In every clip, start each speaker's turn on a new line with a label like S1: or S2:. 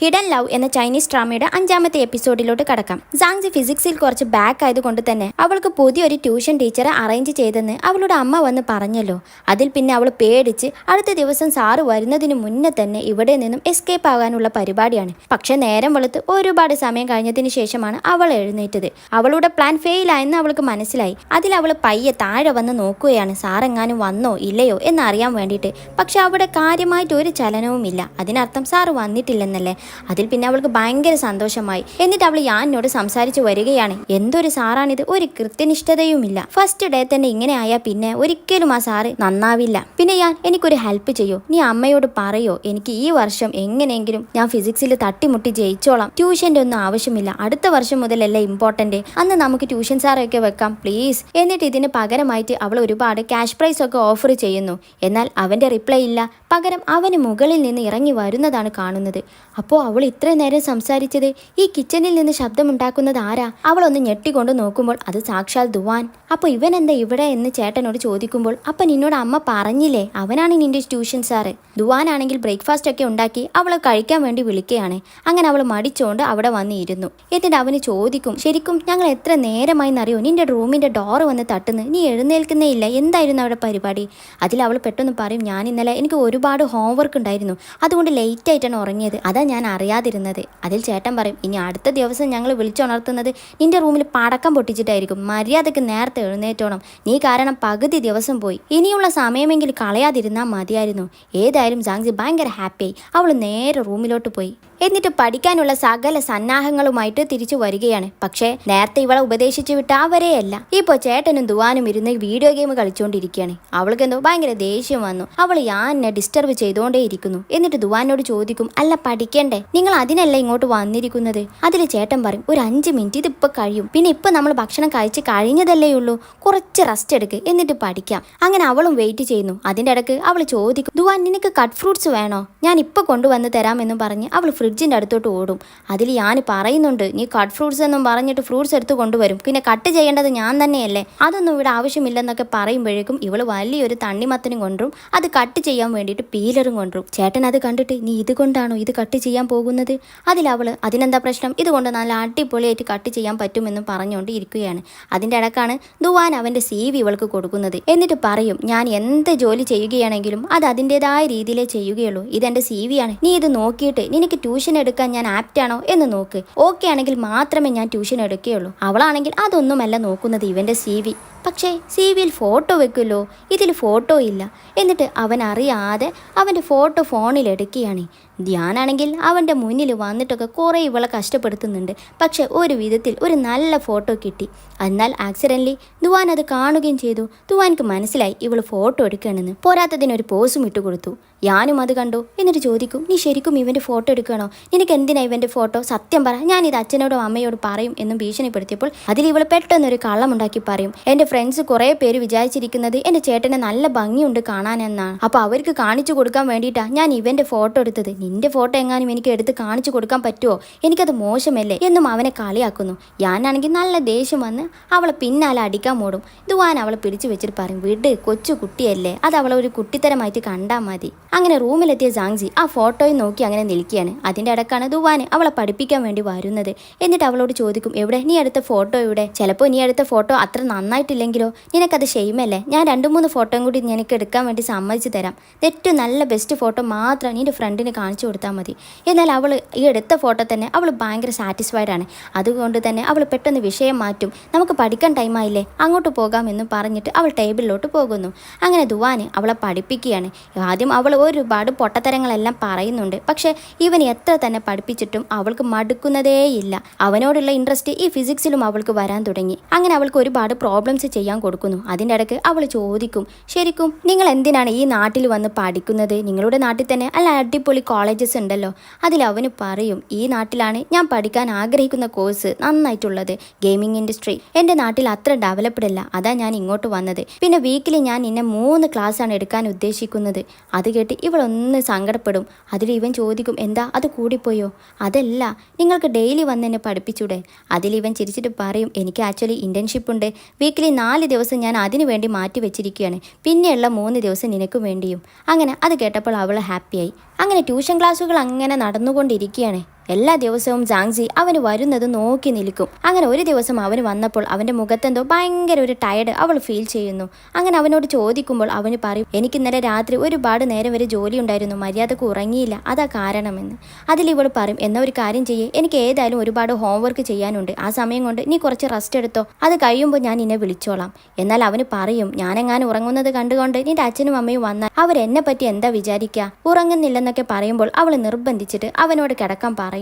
S1: Hidden love എന്ന Chinese ഡ്രാമയുടെ 5ാമത്തെ എപ്പിസോഡിലോട്ട് കടക്കാം. സാങ്സി ഫിസിക്സിൽ കുറച്ച് ബാക്ക് ആയതുകൊണ്ട് തന്നെ അവൾക്ക് പുതിയൊരു ട്യൂഷൻ ടീച്ചറെ അറേഞ്ച് ചെയ്തെന്ന് അവളുടെ അമ്മ വന്ന് പറഞ്ഞല്ലോ. അതിൽ പിന്നെ അവൾ പേടിച്ച് അടുത്ത ദിവസം സാറ് വരുന്നതിന് മുന്നേ തന്നെ ഇവിടെ നിന്നും എസ്കേപ്പ് ആകാനുള്ള പരിപാടിയാണ്. പക്ഷെ നേരം വെളുത്ത് ഒരുപാട് സമയം കഴിഞ്ഞതിന് ശേഷമാണ് അവൾ എഴുന്നേറ്റത്. അവളുടെ പ്ലാൻ ഫെയിൽ ആയെന്ന് അവൾക്ക് മനസ്സിലായി. അതിൽ അവൾ പയ്യെ താഴെ വന്ന് നോക്കുകയാണ്, സാറെങ്ങാനും വന്നോ ഇല്ലയോ എന്നറിയാൻ വേണ്ടിയിട്ട്. പക്ഷെ അവിടെ കാര്യമായിട്ട് ഒരു ചലനവുമില്ല. അതിനർത്ഥം സാറ് വന്നിട്ടില്ലെന്നല്ലേ. അതിൽ പിന്നെ അവൾക്ക് ഭയങ്കര സന്തോഷമായി. എന്നിട്ട് അവൾ യാനോട് സംസാരിച്ചു വരികയാണ്. എന്തൊരു സാറാണിത്, ഒരു കൃത്യനിഷ്ഠതയുമില്ല. ഫസ്റ്റ് ഡേ തന്നെ ഇങ്ങനെ ആയാൽ പിന്നെ ഒരിക്കലും ആ സാറ് നന്നാവില്ല. പിന്നെ ഞാൻ എനിക്കൊരു ഹെൽപ്പ് ചെയ്യോ, നീ അമ്മയോട് പറയോ, എനിക്ക് ഈ വർഷം എങ്ങനെയെങ്കിലും ഞാൻ ഫിസിക്സിൽ തട്ടിമുട്ടി ജയിച്ചോളാം. ട്യൂഷൻ്റെ ഒന്നും ആവശ്യമില്ല, അടുത്ത വർഷം മുതലല്ലേ ഇമ്പോർട്ടന്റ്, അന്ന് നമുക്ക് ട്യൂഷൻ സാറൊക്കെ വെക്കാം പ്ലീസ്. എന്നിട്ട് ഇതിന് പകരമായിട്ട് അവൾ ഒരുപാട് ക്യാഷ് പ്രൈസ് ഒക്കെ ഓഫർ ചെയ്യുന്നു. എന്നാൽ അവന്റെ റിപ്ലൈ ഇല്ല. പകരം അവന് മുകളിൽ നിന്ന് ഇറങ്ങി വരുന്നതാണ് കാണുന്നത്. അപ്പോൾ അവൾ ഇത്ര നേരം സംസാരിച്ചത് ഈ കിച്ചണിൽ നിന്ന് ശബ്ദമുണ്ടാക്കുന്നത് ആരാ? അവൾ ഒന്ന് ഞെട്ടിക്കൊണ്ട് നോക്കുമ്പോൾ അത് സാക്ഷാൽ ദുവാൻ. അപ്പോൾ ഇവൻ എന്താ ഇവിടെ എന്ന് ചേട്ടനോട് ചോദിക്കുമ്പോൾ, അപ്പം നിന്നോട് അമ്മ പറഞ്ഞില്ലേ അവനാണ് നിന്റെ ട്യൂഷൻ സാറ്. ദുവാൻ ആണെങ്കിൽ ബ്രേക്ക്ഫാസ്റ്റ് ഒക്കെ ഉണ്ടാക്കി അവളെ കഴിക്കാൻ വേണ്ടി വിളിക്കുകയാണ്. അങ്ങനെ അവൾ മടിച്ചോണ്ട് അവിടെ വന്നിരുന്നു. എന്നിട്ട് അവന് ചോദിക്കും, ശരിക്കും ഞങ്ങൾ എത്ര നേരമായി എന്നറിയോ നിന്റെ റൂമിന്റെ ഡോറ് വന്ന് തട്ടുന്നു, നീ എഴുന്നേൽക്കുന്നേ ഇല്ല, എന്തായിരുന്നു അവിടെ പരിപാടി? അതിൽ അവൾ പെട്ടെന്ന് പറയും, ഞാൻ ഇന്നലെ എനിക്ക് ഒരുപാട് ഹോംവർക്ക് ഉണ്ടായിരുന്നു, അതുകൊണ്ട് ലേറ്റ് ആയിട്ടാണ് ഉറങ്ങിയത്, അതാ ഞാൻ അറിയാതിരുന്നത്. അതിൽ ചേട്ടൻ പറയും, ഇനി അടുത്ത ദിവസം ഞങ്ങൾ വിളിച്ചുണർത്തുന്നത് നിന്റെ റൂമിൽ പടക്കം പൊട്ടിച്ചിട്ടായിരിക്കും, മര്യാദക്ക് നേരത്തെ എഴുന്നേറ്റോണം, നീ കാരണം പകുതി ദിവസം പോയി, ഇനിയുള്ള സമയമെങ്കിലും കളയാതിരുന്നാൽ മതിയായിരുന്നു. ഏതായാലും സാങ്സി ഭയങ്കര ഹാപ്പിയായി. അവൾ നേരെ റൂമിലോട്ട് പോയി. എന്നിട്ട് പഠിക്കാനുള്ള സകല സന്നാഹങ്ങളുമായിട്ട് തിരിച്ചു വരികയാണ്. പക്ഷേ നേരത്തെ ഇവളെ ഉപദേശിച്ചു വിട്ട അവരെയല്ല. ഇപ്പോൾ ചേട്ടനും ദുവാനും ഇരുന്ന് വീഡിയോ ഗെയിം കളിച്ചുകൊണ്ടിരിക്കുകയാണ്. അവൾക്ക് എന്തോ ഭയങ്കര ദേഷ്യം വന്നു. അവൾ യാനെ ഡിസ്റ്റർബ് ചെയ്തുകൊണ്ടേയിരിക്കുന്നു. എന്നിട്ട് ദുവാനോട് ചോദിക്കും, അല്ല പഠിക്കണ്ടേ, നിങ്ങൾ അതിനല്ല ഇങ്ങോട്ട് വന്നിരിക്കുന്നത്? അതിൽ ചേട്ടൻ പറയും, ഒരു 5 മിനിറ്റ് ഇതിപ്പോൾ കഴിയും, പിന്നെ ഇപ്പം നമ്മൾ ഭക്ഷണം കഴിച്ച് കഴിഞ്ഞതല്ലേ ഉള്ളൂ, കുറച്ച് റെസ്റ്റ് എടുക്ക്, എന്നിട്ട് പഠിക്കാം. അങ്ങനെ അവളും വെയിറ്റ് ചെയ്യുന്നു. അതിൻ്റെ ഇടയ്ക്ക് അവൾ ചോദിക്കും, ദുവാൻ നിനക്ക് കട്ട് ഫ്രൂട്ട്സ് വേണോ, ഞാൻ ഇപ്പോൾ കൊണ്ടുവന്ന് തരാമെന്ന് പറഞ്ഞ് അവൾ ഫ്രിഡ്ജിൻ്റെ അടുത്തോട്ട് ഓടും. അതിൽ ഞാൻ പറയുന്നുണ്ട്, നീ കട്ട് ഫ്രൂട്ട്സ് എന്നും പറഞ്ഞിട്ട് ഫ്രൂട്ട്സ് എടുത്ത് കൊണ്ടുവരും, പിന്നെ കട്ട് ചെയ്യേണ്ടത് ഞാൻ തന്നെയല്ലേ, അതൊന്നും ഇവിടെ ആവശ്യമില്ലെന്നൊക്കെ പറയുമ്പോഴേക്കും ഇവൾ വലിയൊരു തണ്ണിമത്തനും കൊണ്ടും അത് കട്ട് ചെയ്യാൻ വേണ്ടിയിട്ട് പീലറും കൊണ്ടും. ചേട്ടൻ അത് കണ്ടിട്ട്, നീ ഇതുകൊണ്ടാണോ ഇത് കട്ട് ചെയ്യാൻ പോകുന്നത്? അതിലവൾ, അതിനെന്താ പ്രശ്നം, ഇതുകൊണ്ട് നല്ല അടിപൊളിയായിട്ട് കട്ട് ചെയ്യാൻ പറ്റുമെന്നും പറഞ്ഞുകൊണ്ട് ഇരിക്കുകയാണ്. അതിൻ്റെ ഇടക്കാണ് ദുവാൻ അവൻ്റെ CV ഇവൾക്ക് കൊടുക്കുന്നത്. എന്നിട്ട് പറയും, ഞാൻ എന്ത് ജോലി ചെയ്യുകയാണെങ്കിലും അത് അതിൻ്റെതായ രീതിയിലേ ചെയ്യുകയുള്ളൂ, ഇതെൻ്റെ CV ആണ്, നീ ഇത് നോക്കിയിട്ട് നിനക്ക് ട്യൂഷൻ എടുക്കാൻ ഞാൻ ആപ്റ്റ് ആണോ എന്ന് നോക്ക്, ഓക്കെ ആണെങ്കിൽ മാത്രമേ ഞാൻ ട്യൂഷൻ എടുക്കുകയുള്ളൂ. അവളാണെങ്കിൽ അതൊന്നുമല്ല നോക്കുന്നത്, ഇവൻ്റെ CV. പക്ഷേ CVയിൽ ഫോട്ടോ വെക്കുമല്ലോ, ഇതിൽ ഫോട്ടോ ഇല്ല. എന്നിട്ട് അവൻ അറിയാതെ അവൻ്റെ ഫോട്ടോ ഫോണിൽ എടുക്കുകയാണ്. ധ്യാനാണെങ്കിൽ അവൻ്റെ മുന്നിൽ വന്നിട്ടൊക്കെ കുറേ ഇവളെ കഷ്ടപ്പെടുത്തുന്നുണ്ട്. പക്ഷെ ഒരു വിധത്തിൽ ഒരു നല്ല ഫോട്ടോ കിട്ടി. എന്നാൽ ആക്സിഡൻ്റലി ദുവാൻ അത് കാണുകയും ചെയ്തു. ദുവാൻക്ക് മനസ്സിലായി ഇവൾ ഫോട്ടോ എടുക്കുകയാണെന്ന്. പോരാത്തതിനൊരു പോസും ഇട്ടുകൊടുത്തു. ഞാനും അത് കണ്ടു. എന്നിട്ട് ചോദിക്കും, നീ ശരിക്കും ഇവൻ്റെ ഫോട്ടോ എടുക്കണോ, നിനക്ക് എന്തിനാ ഇവൻ്റെ ഫോട്ടോ, സത്യം പറ, ഞാനിത് അച്ഛനോടും അമ്മയോട് പറയും എന്നും ഭീഷണിപ്പെടുത്തിയപ്പോൾ അതിൽ ഇവൾ പെട്ടെന്നൊരു കള്ളമുണ്ടാക്കി പറയും, എൻ്റെ ഫ്രണ്ട്സ് കുറേ പേര് വിചാരിച്ചിരിക്കുന്നത് എൻ്റെ ചേട്ടനെ നല്ല ഭംഗിയുണ്ട് കാണാനെന്നാണ്, അപ്പോൾ അവർക്ക് കാണിച്ചു കൊടുക്കാൻ വേണ്ടിയിട്ടാണ് ഞാൻ ഇവൻ്റെ ഫോട്ടോ എടുത്തത്, നിന്റെ ഫോട്ടോ എങ്ങാനും എനിക്ക് എടുത്ത് കാണിച്ചു കൊടുക്കാൻ പറ്റുമോ, എനിക്കത് മോശമല്ലേ എന്നും അവനെ കളിയാക്കുന്നു. ഞാനാണെങ്കിൽ നല്ല ദേഷ്യം വന്ന് അവളെ പിന്നാലെ അടിക്കാൻ മൂടും. ദുവാൻ അവളെ പിടിച്ചു വെച്ചിട്ട് പറയും, വിട്, കൊച്ചു കുട്ടിയല്ലേ, അത് അവളെ ഒരു കുട്ടിത്തരമായിട്ട് കണ്ടാൽ മതി. അങ്ങനെ റൂമിലെത്തിയ സാങ്സി ആ ഫോട്ടോയും നോക്കി അങ്ങനെ നിൽക്കുകയാണ്. അതിൻ്റെ ഇടക്കാണ് ദുവാൻ അവളെ പഠിപ്പിക്കാൻ വേണ്ടി വരുന്നത്. എന്നിട്ട് അവളോട് ചോദിക്കും, എവിടെ നീ എടുത്ത ഫോട്ടോ എവിടെ, ചിലപ്പോൾ നീ എടുത്ത ഫോട്ടോ അത്ര നന്നായിട്ടില്ലെങ്കിലോ, നിനക്കത് ഷെയിമല്ലേ, ഞാൻ 2-3 ഫോട്ടോയും കൂടി നിനക്ക് എടുക്കാൻ വേണ്ടി സമ്മതിച്ച് തരാം, ഏറ്റവും നല്ല ബെസ്റ്റ് ഫോട്ടോ മാത്രം നിന്റെ ഫ്രണ്ടിന് കാണിച്ചു കൊടുത്താൽ മതി. എന്നാൽ അവൾ ഈ എടുത്ത ഫോട്ടോ തന്നെ അവൾ ഭയങ്കര സാറ്റിസ്ഫൈഡ് ആണ്. അതുകൊണ്ട് തന്നെ അവൾ പെട്ടെന്ന് വിഷയം മാറ്റും, നമുക്ക് പഠിക്കാൻ ടൈമായില്ലേ, അങ്ങോട്ട് പോകാമെന്ന് പറഞ്ഞിട്ട് അവൾ ടേബിളിലോട്ട് പോകുന്നു. അങ്ങനെ ദുവാൻ അവളെ പഠിപ്പിക്കുകയാണ്. ആദ്യം അവൾ ഒരുപാട് പൊട്ടത്തരങ്ങളെല്ലാം പറയുന്നുണ്ട്. പക്ഷെ ഇവൻ എത്ര തന്നെ പഠിപ്പിച്ചിട്ടും അവൾക്ക് മടുക്കുന്നതേയില്ല. അവനോടുള്ള ഇൻട്രസ്റ്റ് ഈ ഫിസിക്സിലും അവൾക്ക് വരാൻ തുടങ്ങി. അങ്ങനെ അവൾക്ക് ഒരുപാട് പ്രോബ്ലംസ് ചെയ്യാൻ കൊടുക്കുന്നു. അതിൻ്റെ ഇടയ്ക്ക് അവൾ ചോദിക്കും, ശരിക്കും നിങ്ങൾ എന്തിനാണ് ഈ നാട്ടിൽ വന്ന് പഠിക്കുന്നത്, നിങ്ങളുടെ നാട്ടിൽ തന്നെ അല്ല അടിപൊളി കോളേജസ് ഉണ്ടല്ലോ. അതിൽ അവന് പറയും, ഈ നാട്ടിലാണ് ഞാൻ പഠിക്കാൻ ആഗ്രഹിക്കുന്ന കോഴ്സ് നന്നായിട്ടുള്ളത്, ഗെയിമിംഗ് ഇൻഡസ്ട്രി. എൻ്റെ നാട്ടിൽ അത്ര ഡെവലപ്ഡ് അല്ല, അതാ ഞാൻ ഇങ്ങോട്ട് വന്നത്. പിന്നെ വീക്കിലി ഞാൻ നിന്നെ 3 ക്ലാസ്സാണ് എടുക്കാൻ ഉദ്ദേശിക്കുന്നത്. അത് കേട്ട് ഇവളൊന്ന് സങ്കടപ്പെടും. അതിൽ ഇവൻ ചോദിക്കും, എന്താ അത് കൂടിപ്പോയോ? അതല്ല, നിങ്ങൾക്ക് ഡെയിലി വന്ന് എന്നെ പഠിപ്പിച്ചൂടെ? അതിൽ ഇവൻ ചിരിച്ചിട്ട് പറയും, എനിക്ക് ആക്ച്വലി ഇൻറ്റേൺഷിപ്പ് ഉണ്ട്, വീക്കിലി 4 ദിവസം ഞാൻ അതിനു വേണ്ടി മാറ്റി വെച്ചിരിക്കുകയാണ്, പിന്നെയുള്ള 3 ദിവസം നിനക്കും വേണ്ടിയും. അങ്ങനെ അത് കേട്ടപ്പോൾ അവൾ ഹാപ്പിയായി. അങ്ങനെ ട്യൂഷൻ ക്ലാസ്സുകൾ അങ്ങനെ നടന്നുകൊണ്ടിരിക്കുകയാണ്. എല്ലാ ദിവസവും ജാങ്സി അവന് വരുന്നത് നോക്കി നിൽക്കും. അങ്ങനെ ഒരു ദിവസം അവന് വന്നപ്പോൾ അവൻ്റെ മുഖത്തെന്തോ ഭയങ്കര ഒരു ടയർഡ് അവൾ ഫീൽ ചെയ്യുന്നു. അങ്ങനെ അവനോട് ചോദിക്കുമ്പോൾ അവന് പറയും, എനിക്ക് ഇന്നലെ രാത്രി ഒരുപാട് നേരം വരെ ജോലി ഉണ്ടായിരുന്നു, മര്യാദക്ക് ഉറങ്ങിയില്ല, അതാ കാരണമെന്ന്. അതിലിവൾ പറയും, എന്നാ ഒരു കാര്യം ചെയ്യേ, എനിക്ക് ഏതായാലും ഒരുപാട് ഹോംവർക്ക് ചെയ്യാനുണ്ട്, ആ സമയം കൊണ്ട് നീ കുറച്ച് റെസ്റ്റ് എടുത്തോ, അത് കഴിയുമ്പോൾ ഞാൻ നിന്നെ വിളിച്ചോളാം. എന്നാൽ അവന് പറയും, ഞാനെങ്ങാനും ഉറങ്ങുന്നത് കണ്ടുകൊണ്ട് നിന്റെ അച്ഛനും അമ്മയും വന്നാൽ അവരെന്നെ പറ്റി എന്താ വിചാരിക്കുക, ഉറങ്ങുന്നില്ലെന്നൊക്കെ പറയുമ്പോൾ അവൾ നിർബന്ധിച്ചിട്ട് അവനോട് കിടക്കാൻ പറയുന്നു.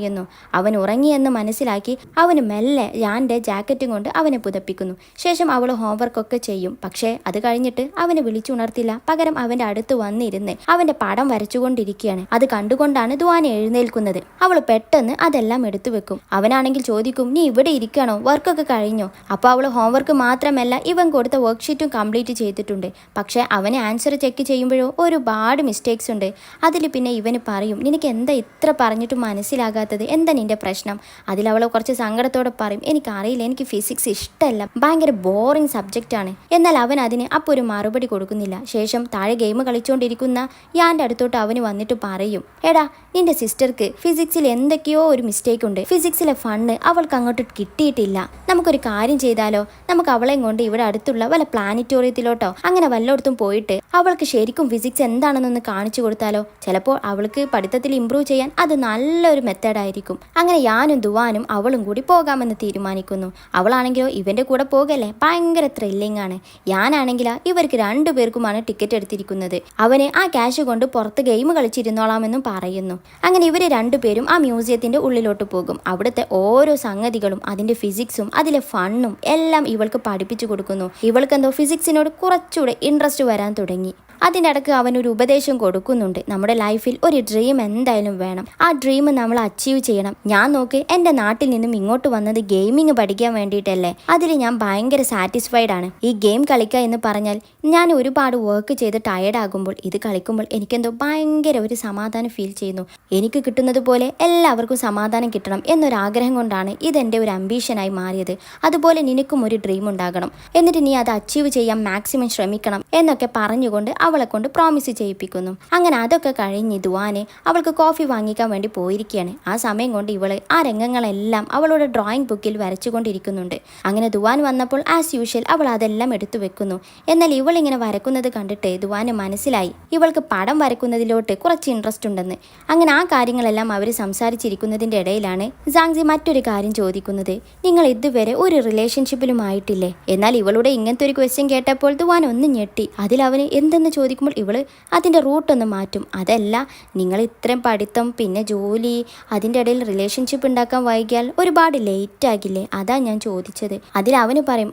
S1: അവൻ ഉറങ്ങിയെന്ന് മനസ്സിലാക്കി അവന് മെല്ലെ യാൻ്റെ ജാക്കറ്റും കൊണ്ട് അവനെ പുതപ്പിക്കുന്നു. ശേഷം അവൾ ഹോംവർക്കൊക്കെ ചെയ്യും. പക്ഷേ അത് കഴിഞ്ഞിട്ട് അവനെ വിളിച്ചുണർത്തില്ല. പകരം അവൻ്റെ അടുത്ത് വന്നിരുന്ന് അവൻ്റെ പടം വരച്ചുകൊണ്ടിരിക്കുകയാണ്. അത് കണ്ടുകൊണ്ടാണ് ദുവാൻ എഴുന്നേൽക്കുന്നത്. അവൾ പെട്ടെന്ന് അതെല്ലാം എടുത്തു വെക്കും. അവനാണെങ്കിൽ ചോദിക്കും, നീ ഇവിടെ ഇരിക്കണോ, വർക്കൊക്കെ കഴിഞ്ഞോ? അപ്പോൾ അവൾ ഹോംവർക്ക് മാത്രമല്ല ഇവൻ കൊടുത്ത വർക്ക്ഷീറ്റും കംപ്ലീറ്റ് ചെയ്തിട്ടുണ്ട്. പക്ഷേ അവനെ ആൻസർ ചെക്ക് ചെയ്യുമ്പോഴോ ഒരുപാട് മിസ്റ്റേക്സ് ഉണ്ട്. അതിൽ പിന്നെ ഇവന് പറയും, നിനക്ക് എന്താ ഇത്ര പറഞ്ഞിട്ട് മനസ്സിലാകാത്തത്, എന്താ നിന്റെ പ്രശ്നം? അതിലവൾ കുറച്ച് സങ്കടത്തോടെ പറയും, എനിക്കറിയില്ല, എനിക്ക് ഫിസിക്സ് ഇഷ്ടമല്ല, ഭയങ്കര ബോറിംഗ് സബ്ജക്റ്റാണ്. എന്നാൽ അവൻ അതിന് അപ്പോൾ ഒരു മറുപടി കൊടുക്കുന്നില്ല. ശേഷം താഴെ ഗെയിം കളിച്ചുകൊണ്ടിരിക്കുന്ന യാൻ്റെ അടുത്തോട്ട് അവന് വന്നിട്ട് പറയും, എടാ നിന്റെ സിസ്റ്റർക്ക് ഫിസിക്സിൽ എന്തൊക്കെയോ ഒരു മിസ്റ്റേക്ക് ഉണ്ട്, ഫിസിക്സിലെ ഫണ്ണ് അവൾക്ക് അങ്ങോട്ട് കിട്ടിയിട്ടില്ല. നമുക്കൊരു കാര്യം ചെയ്താലോ, നമുക്ക് അവളെയും കൊണ്ട് ഇവിടെ അടുത്തുള്ള വല്ല പ്ലാനറ്റോറിയത്തിലോട്ടോ അങ്ങനെ വല്ലയിടത്തും പോയിട്ട് അവൾക്ക് ശരിക്കും ഫിസിക്സ് എന്താണെന്നൊന്ന് കാണിച്ചു കൊടുത്താലോ? ചിലപ്പോൾ അവൾക്ക് പഠിത്തത്തിൽ ഇമ്പ്രൂവ് ചെയ്യാൻ അത് നല്ലൊരു മെത്തേഡായിരിക്കും. അങ്ങനെ യാനും ദുവാനും അവളും കൂടി പോകാമെന്ന് തീരുമാനിക്കുന്നു. അവളാണെങ്കിലോ ഇവൻ്റെ കൂടെ പോകല്ലേ, ഭയങ്കര ത്രില്ലിംഗ് ആണ്. യാനാണെങ്കിലോ ഇവർക്ക് 2 പേർക്കുമാണ് ടിക്കറ്റ് എടുത്തിരിക്കുന്നത്. അവന് ആ ക്യാഷ് കൊണ്ട് പുറത്ത് ഗെയിം കളിച്ചിരുന്നോളാമെന്നും പറയുന്നു. അങ്ങനെ ഇവർ 2 പേരും ആ മ്യൂസിയത്തിൻ്റെ ഉള്ളിലോട്ട് പോകും. അവിടുത്തെ ഓരോ സംഗതികളും അതിൻ്റെ ഫിസിക്സും അതിലെ ഫണ്ണും എല്ലാം ഇവൾക്ക് പഠിപ്പിച്ചു കൊടുക്കുന്നു. ഇവൾക്കെന്തോ ഫിസിക്സിനോട് കുറച്ചുകൂടെ ഇൻട്രസ്റ്റ് വരാൻ തുടങ്ങി. അതിനിടക്ക് അവനൊരു ഉപദേശം കൊടുക്കുന്നുണ്ട്, നമ്മുടെ ലൈഫിൽ ഒരു ഡ്രീം എന്തായാലും വേണം, ആ ഡ്രീം നമ്മൾ അച്ചീവ് ചെയ്യണം. ഞാൻ നോക്ക്, എൻ്റെ നാട്ടിൽ നിന്നും ഇങ്ങോട്ട് വന്നത് ഗെയിമിങ് പഠിക്കാൻ വേണ്ടിയിട്ടല്ലേ, അതിൽ ഞാൻ ഭയങ്കര സാറ്റിസ്ഫൈഡ് ആണ്. ഈ ഗെയിം കളിക്കുക എന്ന് പറഞ്ഞാൽ ഞാൻ ഒരുപാട് വർക്ക് ചെയ്ത് ടയേർഡ് ആകുമ്പോൾ ഇത് കളിക്കുമ്പോൾ എനിക്കെന്തോ ഭയങ്കര ഒരു സമാധാനം ഫീൽ ചെയ്യുന്നു. എനിക്ക് കിട്ടുന്നത് പോലെ എല്ലാവർക്കും സമാധാനം കിട്ടണം എന്നൊരാഗ്രഹം കൊണ്ടാണ് ഇതെൻ്റെ ഒരു അംബീഷനായി മാറിയത്. അതുപോലെ നിനക്കും ഒരു ഡ്രീം ഉണ്ടാകണം, എന്നിട്ട് നീ അത് അച്ചീവ് ചെയ്യാൻ മാക്സിമം ശ്രമിക്കണം എന്നൊക്കെ പറഞ്ഞുകൊണ്ട് അവളെ കൊണ്ട് പ്രോമിസ് ചെയ്യിപ്പിക്കുന്നു. അങ്ങനെ അതൊക്കെ കഴിഞ്ഞ് ദുവാനെ അവൾക്ക് കോഫി വാങ്ങിക്കാൻ വേണ്ടി പോയിരിക്കുകയാണ്. ആ സമയം കൊണ്ട് ഇവള് ആ രംഗങ്ങളെല്ലാം അവളുടെ ഡ്രോയിങ് ബുക്കിൽ വരച്ചുകൊണ്ടിരിക്കുന്നുണ്ട്. അങ്ങനെ ദുവാൻ വന്നപ്പോൾ ആസ് യൂഷ്വൽ അവൾ അതെല്ലാം എടുത്തു വെക്കുന്നു. എന്നാൽ ഇവൾ ഇങ്ങനെ വരക്കുന്നത് കണ്ടിട്ട് ദുവാന് മനസ്സിലായി ഇവൾക്ക് പടം വരക്കുന്നതിലോട്ട് കുറച്ച് ഇൻട്രസ്റ്റ് ഉണ്ടെന്ന്. അങ്ങനെ ആ കാര്യങ്ങളെല്ലാം അവർ സംസാരിച്ചിരിക്കുന്നതിൻ്റെ ഇടയിലാണ് ജാങ്സി മറ്റൊരു കാര്യം ചോദിക്കുന്നത്, നിങ്ങൾ ഇതുവരെ ഒരു റിലേഷൻഷിപ്പിലും ആയിട്ടില്ലേ? എന്നാൽ ഇവളുടെ ഇങ്ങനത്തെ ഒരു ക്വസ്റ്റ്യൻ കേട്ടപ്പോൾ ദുവാൻ ഒന്ന് ഞെട്ടി. അതിലവന് എന്തെന്ന് ചോദിക്കുമ്പോൾ ഇവള് അതിൻ്റെ റൂട്ടൊന്ന് മാറ്റും. അതല്ല, നിങ്ങൾ ഇത്രയും പഠിത്തം പിന്നെ ജോലി അതിൻ്റെ ഇടയിൽ റിലേഷൻഷിപ്പ് ഉണ്ടാക്കാൻ വൈകിയാൽ ഒരുപാട് ലേറ്റ് ആകില്ലേ, അതാ ഞാൻ ചോദിച്ചത്. അതിൽ അവന് പറയും,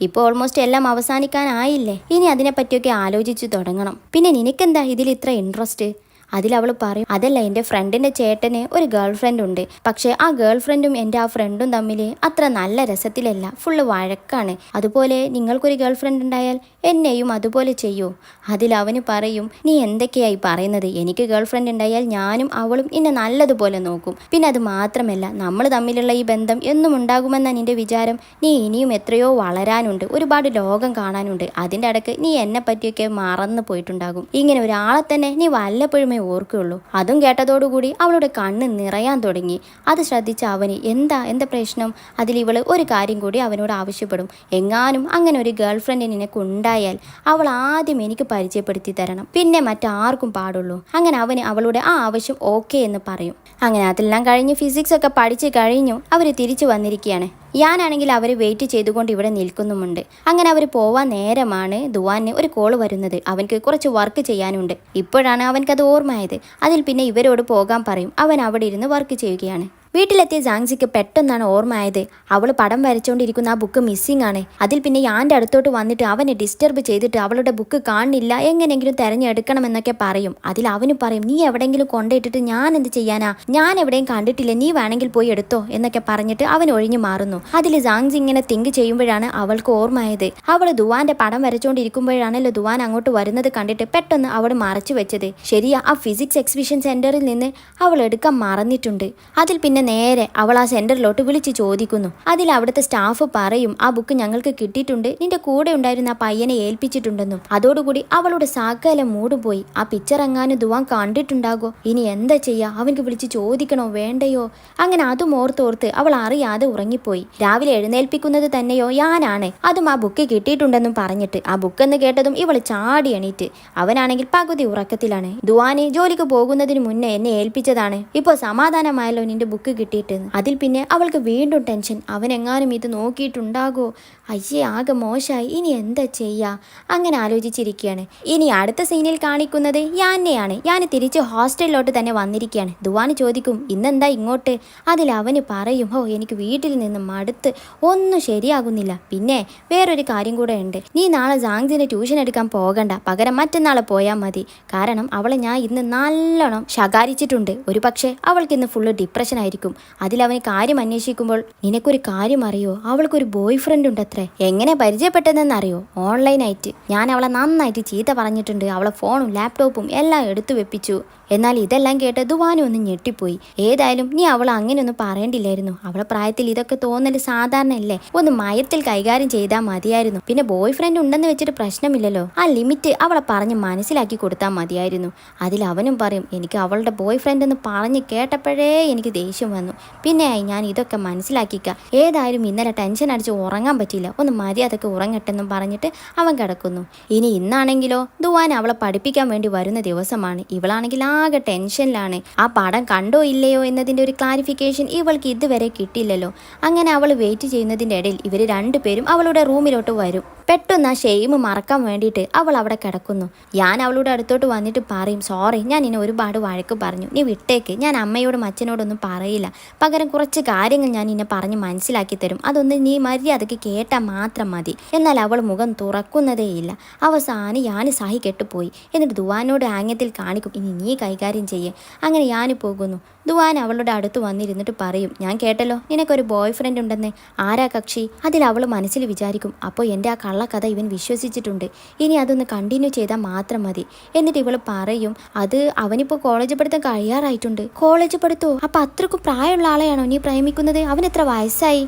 S1: ഇപ്പോൾ ഓൾമോസ്റ്റ് എല്ലാം അവസാനിക്കാനായില്ലേ, ഇനി അതിനെപ്പറ്റിയൊക്കെ ആലോചിച്ച് തുടങ്ങണം. പിന്നെ നിനക്കെന്താ ഇതിൽ ഇത്ര ഇൻട്രസ്റ്റ്? അതിലവൾ പറയും, അതല്ല, എൻ്റെ ഫ്രണ്ടിൻ്റെ ചേട്ടന് ഒരു ഗേൾ ഫ്രണ്ട് ഉണ്ട്. പക്ഷേ ആ ഗേൾ ഫ്രണ്ടും എൻ്റെ ആ ഫ്രണ്ടും തമ്മിൽ അത്ര നല്ല രസത്തിലല്ല, ഫുള്ള് വഴക്കാണ്. അതുപോലെ നിങ്ങൾക്കൊരു ഗേൾ ഫ്രണ്ട് ഉണ്ടായാൽ എന്നെയും അതുപോലെ ചെയ്യൂ. അതിലവന് പറയും, നീ എന്തൊക്കെയായി പറയുന്നത്? എനിക്ക് ഗേൾ ഫ്രണ്ട് ഉണ്ടായാൽ ഞാനും അവളും എന്നെ നല്ലതുപോലെ നോക്കും. പിന്നെ അത് മാത്രമല്ല, നമ്മൾ തമ്മിലുള്ള ഈ ബന്ധം എന്നും ഉണ്ടാകുമെന്നാണ് നിൻ്റെ വിചാരം? നീ ഇനിയും എത്രയോ വളരാനുണ്ട്, ഒരുപാട് ലോകം കാണാനുണ്ട്. അതിൻ്റെ ഇടയ്ക്ക് നീ എന്നെ പറ്റിയൊക്കെ മറന്നു പോയിട്ടുണ്ടാകും. ഇങ്ങനെ ഒരാളെ തന്നെ നീ വല്ലപ്പോഴുമേ ഓർക്കുകയുള്ളൂ. അതും കേട്ടതോടുകൂടി അവളുടെ കണ്ണ് നിറയാൻ തുടങ്ങി. അത് ശ്രദ്ധിച്ച അവന് എന്താ പ്രശ്നം? അതിലിവള് ഒരു കാര്യം കൂടി അവനോട് ആവശ്യപ്പെടും, എങ്ങാനും അങ്ങനെ ഒരു ഗേൾ ഫ്രണ്ട് നിനക്ക് ഉണ്ടായാൽ അവൾ ആദ്യം എനിക്ക് പരിചയപ്പെടുത്തി തരണം, പിന്നെ മറ്റാർക്കും പാടുള്ളൂ. അങ്ങനെ അവന് അവളുടെ ആ ആവശ്യം ഓക്കെ എന്ന് പറയും. അങ്ങനെ അതെല്ലാം കഴിഞ്ഞ് ഫിസിക്സ് ഒക്കെ പഠിച്ച് കഴിഞ്ഞു അവർ തിരിച്ചു വന്നിരിക്കുകയാണ്. ഞാനാണെങ്കിൽ അവർ വെയിറ്റ് ചെയ്തുകൊണ്ട് ഇവിടെ നിൽക്കുന്നുമുണ്ട്. അങ്ങനെ അവർ പോവാൻ നേരമാണ് ദുവാന് ഒരു കോൾ വരുന്നത്. അവൻക്ക് കുറച്ച് വർക്ക് ചെയ്യാനുണ്ട്. ഇപ്പോഴാണ് അവൻക്കത് ഓർമ്മയായത്. അതിൽ പിന്നെ ഇവരോട് പോകാൻ പറയും. അവൻ അവിടെ ഇരുന്ന് വർക്ക് ചെയ്യുകയാണ്. വീട്ടിലെത്തിയ ജാങ്സിക്ക് പെട്ടെന്നാണ് ഓർമ്മയായത്, അവൾ പടം വരച്ചുകൊണ്ടിരിക്കുന്ന ആ ബുക്ക് മിസ്സിംഗ് ആണ്. അതിൽ പിന്നെ യാൻ്റെ അടുത്തോട്ട് വന്നിട്ട് അവനെ ഡിസ്റ്റർബ് ചെയ്തിട്ട് അവളുടെ ബുക്ക് കാണില്ല, എങ്ങനെയെങ്കിലും തിരഞ്ഞെടുക്കണമെന്നൊക്കെ പറയും. അതിൽ അവന് പറയും, നീ എവിടെയെങ്കിലും കൊണ്ടിട്ടിട്ട് ഞാൻ എന്ത് ചെയ്യാനാ, ഞാൻ എവിടെയും കണ്ടിട്ടില്ല, നീ വേണമെങ്കിൽ പോയി എടുത്തോ എന്നൊക്കെ പറഞ്ഞിട്ട് അവൻ ഒഴിഞ്ഞു മാറുന്നു. അതിൽ ജാങ്സി ഇങ്ങനെ തിങ്ക് ചെയ്യുമ്പോഴാണ് അവൾക്ക് ഓർമ്മയായത്, അവൾ ദുവാന്റെ പടം വരച്ചുകൊണ്ടിരിക്കുമ്പോഴാണല്ലോ ദുവാൻ അങ്ങോട്ട് വരുന്നത് കണ്ടിട്ട് പെട്ടെന്ന് അവൾ മറച്ചു വെച്ചത്. ശരിയാ, ആ ഫിസിക്സ് എക്സിബിഷൻ സെന്ററിൽ നിന്ന് അവൾ എടുക്കാൻ മറന്നിട്ടുണ്ട്. അതിൽ പിന്നെ പിന്നെ നേരെ അവൾ ആ സെന്ററിലോട്ട് വിളിച്ച് ചോദിക്കുന്നു. അതിൽ അവിടുത്തെ സ്റ്റാഫ് പറയും ആ ബുക്ക് ഞങ്ങൾക്ക് കിട്ടിയിട്ടുണ്ട്, നിന്റെ കൂടെ ഉണ്ടായിരുന്ന ആ പയ്യനെ ഏൽപ്പിച്ചിട്ടുണ്ടെന്നും. അതോടുകൂടി അവളുടെ സകല മൂടും പോയി. ആ പിക്ചർ എങ്ങാനും ദുവാൻ കണ്ടിട്ടുണ്ടാകോ, ഇനി എന്താ ചെയ്യാ, അവൻക്ക് വിളിച്ച് ചോദിക്കണോ വേണ്ടയോ? അങ്ങനെ അതും ഓർത്തോർത്ത് അവൾ അറിയാതെ ഉറങ്ങിപ്പോയി. രാവിലെ എഴുന്നേൽപ്പിക്കുന്നത് തന്നെയോ ഞാനാണ്, അതും ആ ബുക്ക് കിട്ടിയിട്ടുണ്ടെന്നും പറഞ്ഞിട്ട്. ആ ബുക്കെന്ന് കേട്ടതും ഇവൾ ചാടി എണീറ്റ്. അവനാണെങ്കിൽ പകുതി ഉറക്കത്തിലാണ്. ദുവാന് ജോലിക്ക് പോകുന്നതിന് മുന്നേ എന്നെ ഏൽപ്പിച്ചതാണ്, ഇപ്പോൾ സമാധാനമായല്ലോ നിന്റെ ബുക്ക് കിട്ടിയിട്ട്. അതിൽ പിന്നെ അവൾക്ക് വീണ്ടും ടെൻഷൻ, അവനെങ്ങാനും ഇത് നോക്കിയിട്ടുണ്ടാകോ, അയ്യേ ആകെ മോശമായി, ഇനി എന്താ ചെയ്യാ? അങ്ങനെ ആലോചിച്ചിരിക്കുകയാണ്. ഇനി അടുത്ത സീനിൽ കാണിക്കുന്നത് യാനെയാണ്. ഞാൻ തിരിച്ച് ഹോസ്റ്റലിലോട്ട് തന്നെ വന്നിരിക്കുകയാണ്. ദുവാന് ചോദിക്കും ഇന്നെന്താ ഇങ്ങോട്ട്? അതിൽ അവന് പറയും, ഓ എനിക്ക് വീട്ടിൽ നിന്ന് മടുത്ത് ഒന്നും ശരിയാകുന്നില്ല. പിന്നെ വേറൊരു കാര്യം കൂടെ ഉണ്ട്, നീ നാളെ ജാങ്സിന് ട്യൂഷൻ എടുക്കാൻ പോകണ്ട, പകരം മറ്റന്നാളെ പോയാൽ മതി. കാരണം അവളെ ഞാൻ ഇന്ന് നല്ലോണം ശകാരിച്ചിട്ടുണ്ട്. ഒരു പക്ഷേ അവൾക്ക് ഇന്ന് ഫുള്ള് ഡിപ്രഷൻ ആയിരിക്കും. അതിലവന് കാര്യം അന്വേഷിക്കുമ്പോൾ, നിനക്കൊരു കാര്യം അറിയോ, അവൾക്കൊരു ബോയ് ഫ്രണ്ട് ഉണ്ടത്രേ. എങ്ങനെ പരിചയപ്പെട്ടതെന്നറിയോ? ഓൺലൈനായിട്ട്. ഞാൻ അവളെ നന്നായിട്ട് ചീത്ത പറഞ്ഞിട്ടുണ്ട്, അവളെ ഫോണും ലാപ്ടോപ്പും എല്ലാം എടുത്തു വെപ്പിച്ചു. എന്നാൽ ഇതെല്ലാം കേട്ട് ദുവാനും ഒന്ന് ഞെട്ടിപ്പോയി. ഏതായാലും നീ അവൾ അങ്ങനെയൊന്നും പറയേണ്ടില്ലായിരുന്നു, അവളെ പ്രായത്തിൽ ഇതൊക്കെ തോന്നൽ സാധാരണയല്ലേ, ഒന്ന് മയത്തിൽ കൈകാര്യം ചെയ്താൽ മതിയായിരുന്നു. പിന്നെ ബോയ് ഫ്രണ്ട് ഉണ്ടെന്ന് വെച്ചിട്ട് പ്രശ്നമില്ലല്ലോ, ആ ലിമിറ്റ് അവളെ പറഞ്ഞ് മനസ്സിലാക്കി കൊടുത്താൽ മതിയായിരുന്നു. അതിൽ അവനും പറയും, എനിക്ക് അവളുടെ ബോയ് ഫ്രണ്ട് എന്ന് പറഞ്ഞ് കേട്ടപ്പോഴേ എനിക്ക് ദേഷ്യം വന്നു, പിന്നെയായി ഞാൻ ഇതൊക്കെ മനസ്സിലാക്കിക്ക. ഏതായാലും ഇന്നലെ ടെൻഷൻ അടിച്ച് ഉറങ്ങാൻ പറ്റില്ല, ഒന്ന് മര്യാദക്ക് ഉറങ്ങട്ടെന്നും പറഞ്ഞിട്ട് അവൻ കിടക്കുന്നു. ഇനി ഇന്നാണെങ്കിലോ ദുവാൻ അവളെ പഠിപ്പിക്കാൻ വേണ്ടി വരുന്ന ദിവസമാണ്. ഇവളാണെങ്കിൽ ആകെ ടെൻഷനിലാണ്. ആ പടം കണ്ടോ ഇല്ലയോ എന്നതിൻ്റെ ഒരു ക്ലാരിഫിക്കേഷൻ ഇവൾക്ക് ഇതുവരെ കിട്ടിയില്ലല്ലോ. അങ്ങനെ അവൾ വെയിറ്റ് ചെയ്യുന്നതിൻ്റെ ഇടയിൽ ഇവർ രണ്ടുപേരും അവളുടെ റൂമിലോട്ട് വരും. പെട്ടെന്ന് ആ ഷെയിം മറക്കാൻ വേണ്ടിയിട്ട് അവൾ അവിടെ കിടക്കുന്നു. ഞാൻ അവളുടെ അടുത്തോട്ട് വന്നിട്ട് പറയും, സോറി ഞാൻ ഇനി ഒരുപാട് വഴക്ക് പറഞ്ഞു, നീ വിട്ടേക്ക്, ഞാൻ അമ്മയോടും അച്ഛനോടൊന്നും പറയില്ല, പകരം കുറച്ച് കാര്യങ്ങൾ ഞാൻ ഇന്നെ പറഞ്ഞ് മനസ്സിലാക്കി തരും, അതൊന്ന് നീ മര്യാദയ്ക്ക് കേട്ടാൽ മാത്രം മതി. എന്നാൽ അവൾ മുഖം തുറക്കുന്നതേയില്ല. അവസാനം ഞാൻ സഹി കെട്ടുപോയി. എന്നിട്ട് ദുവാനോട് ആംഗ്യത്തിൽ കാണിക്കും, ഇനി നീ കൈകാര്യം ചെയ്യേ. അങ്ങനെ ഞാൻ പോകുന്നു. ദുവാൻ അവളുടെ അടുത്ത് വന്നിരുന്നിട്ട് പറയും, ഞാൻ കേട്ടല്ലോ നിനക്കൊരു ബോയ് ഫ്രണ്ട് ഉണ്ടെന്ന്, ആരാ കക്ഷി? അതിൽ അവൾ മനസ്സിൽ വിചാരിക്കും, അപ്പോൾ എൻ്റെ ആ കള്ളക്കഥ ഇവൻ വിശ്വസിച്ചിട്ടുണ്ട്, ഇനി അതൊന്ന് കണ്ടിന്യൂ ചെയ്താൽ മാത്രം മതി. എന്നിട്ട് ഇവൾ പറയും, അത് അവനിപ്പോൾ കോളേജ് പഠിത്തം കഴിയാറായിട്ടുണ്ട്. കോളേജ് പഠിത്തോ? അപ്പം അത്രക്കും പ്രായമുള്ള ആളെയാണോ നീ പ്രേമിക്കുന്നത്? അവൻ എത്ര വയസ്സായി?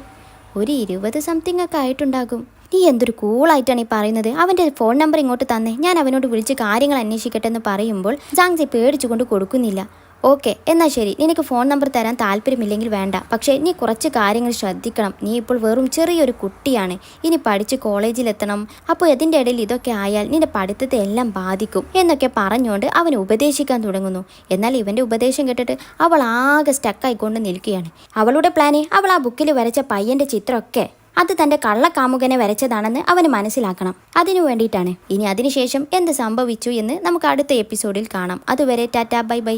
S1: ഒരു 20 സംതിങ് ഒക്കെ ആയിട്ടുണ്ടാകും. നീ എന്തൊരു കൂളായിട്ടാണ് ഈ പറയുന്നത്, അവൻ്റെ ഫോൺ നമ്പർ ഇങ്ങോട്ട് തന്നെ, ഞാൻ അവനോട് വിളിച്ച് കാര്യങ്ങൾ അന്വേഷിക്കട്ടെ എന്ന് പറയുമ്പോൾ ജാങ്സി പേടിച്ചുകൊണ്ട് കൊടുക്കുന്നില്ല. ഓക്കെ എന്നാൽ ശരി, നിനക്ക് ഫോൺ നമ്പർ തരാൻ താല്പര്യമില്ലെങ്കിൽ വേണ്ട, പക്ഷേ നീ കുറച്ച് കാര്യങ്ങൾ ശ്രദ്ധിക്കണം, നീ ഇപ്പോൾ വെറും ചെറിയൊരു കുട്ടിയാണ്, ഇനി പഠിച്ച് കോളേജിലെത്തണം, അപ്പോൾ അതിൻ്റെ ഇടയിൽ ഇതൊക്കെ ആയാൽ നിന്റെ പഠിത്തത്തെ എല്ലാം ബാധിക്കും എന്നൊക്കെ പറഞ്ഞുകൊണ്ട് അവൻ ഉപദേശിക്കാൻ തുടങ്ങുന്നു. എന്നാൽ ഇവൻ്റെ ഉപദേശം കേട്ടിട്ട് അവൾ ആകെ സ്റ്റക്കായിക്കൊണ്ട് നിൽക്കുകയാണ്. അവളുടെ പ്ലാന് അവൾ ആ ബുക്കിൽ വരച്ച പയ്യൻ്റെ ചിത്രമൊക്കെ അത് തൻ്റെ കള്ളക്കാമുകനെ വരച്ചതാണെന്ന് അവന് മനസ്സിലാക്കണം. അതിനു വേണ്ടിയിട്ടാണ്. ഇനി അതിനുശേഷം എന്ത് സംഭവിച്ചു എന്ന് നമുക്ക് അടുത്ത എപ്പിസോഡിൽ കാണാം. അതുവരെ ടാറ്റാ ബൈ ബൈ.